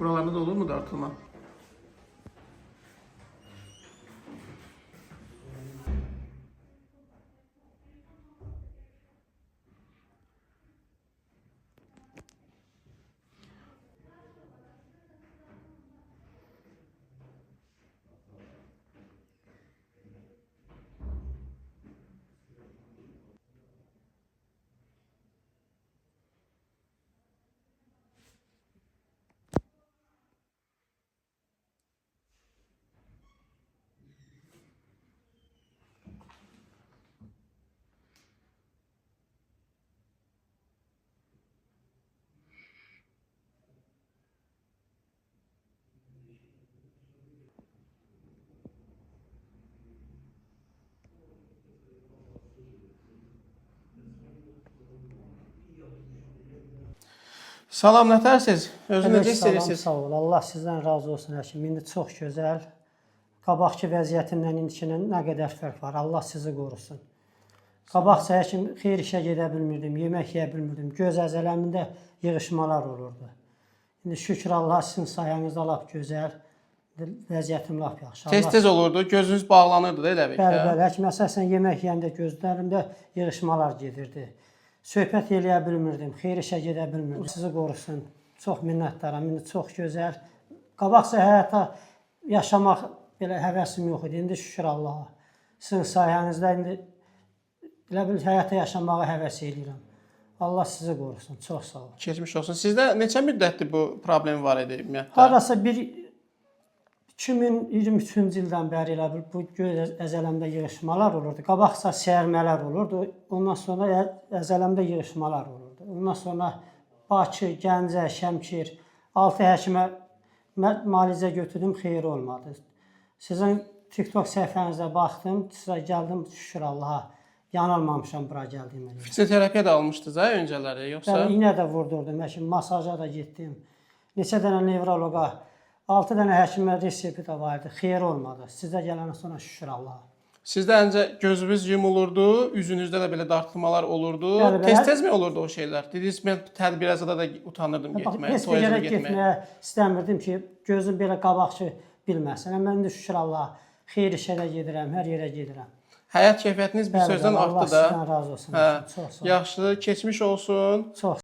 Buralarda da olur mu dartılma? Salam, nətərsiz? Özünü necə hiss Salam, edirsiniz? sağ ol. Allah sizdən razı olsun həkim. İndi çox gözəl. Qabaqki vəziyyətimlə indikinin nə qədər fərq var. Allah sizi qorusun. Qabaqca həkim xeyir işə gedə bilmirdim, yemək yeyə bilmirdim. Göz əzələmində yığışmalar olurdu. İndi şükür Allah sizin sayənizdə lap gözəl. Vəziyyətim lap yaxşı. Tez-tez olurdu, gözünüz bağlanırdı da elə bir. Bəli, həkim əsasən yemək yeyəndə gözlərimdə yığışmalar gedirdi. Söhbət eləyə bilmirdim, xeyir işə gedə bilmirdim. Sizi qorusun. Çox minnətdaram. İndi çox gözəl. Qabaqca həyata yaşamaq belə həvəsim yox idi. İndi şükür Allaha. Sizin sayənizdə indi elə bil həyata yaşamağa həvəs edirəm. Allah sizi qorusun. Çox sağ olun. Keçmiş olsun. Sizdə neçə müddətdir bu problem var idi ümumiyyətlə? Harasa 2023-cü ildən bəri elə bil bu göz əzələmdə yığışmalar olurdu. Qabaqsa səyirmələr olurdu. Ondan sonra əzələmdə yığışmalar olurdu. Ondan sonra Bakı, Gəncə, Şəmkir, 6 həkimə müalicə götürdüm, xeyir olmadı. Sizin TikTok səhifənizə baxdım, sizə gəldim, şükür Allaha. Yanılmamışam bura gəldiyimə. Fizioterapiya da almışdınız ha öncələri, yoxsa? Bəli, iynə də vurdurdum, həkim, masaja da getdim. Neçə dənə nevroloqa, 6 dənə həkimə resepti də vardı, xeyir olmadı. Sizə gələndən sonra şükür Allaha. Sizdə öncə gözünüz yumulurdu, üzünüzdə də belə dartılmalar olurdu. Bəli, Tez-tez mi olurdu o şeylər? Dediniz, mən tədbirəzada da utanırdım getməyə, Heç bir yerə getməyə istəmirdim ki, gözüm belə qabaqçı bilməsin. Mən də şükür Allaha, xeyir işə də gedirəm, hər yerə gedirəm. Həyat keyfiyyətiniz bir sözdən artdı da. Allah sizdən razı olsun. Çox sağ olun. Yaxşı, keçmiş olsun. Çox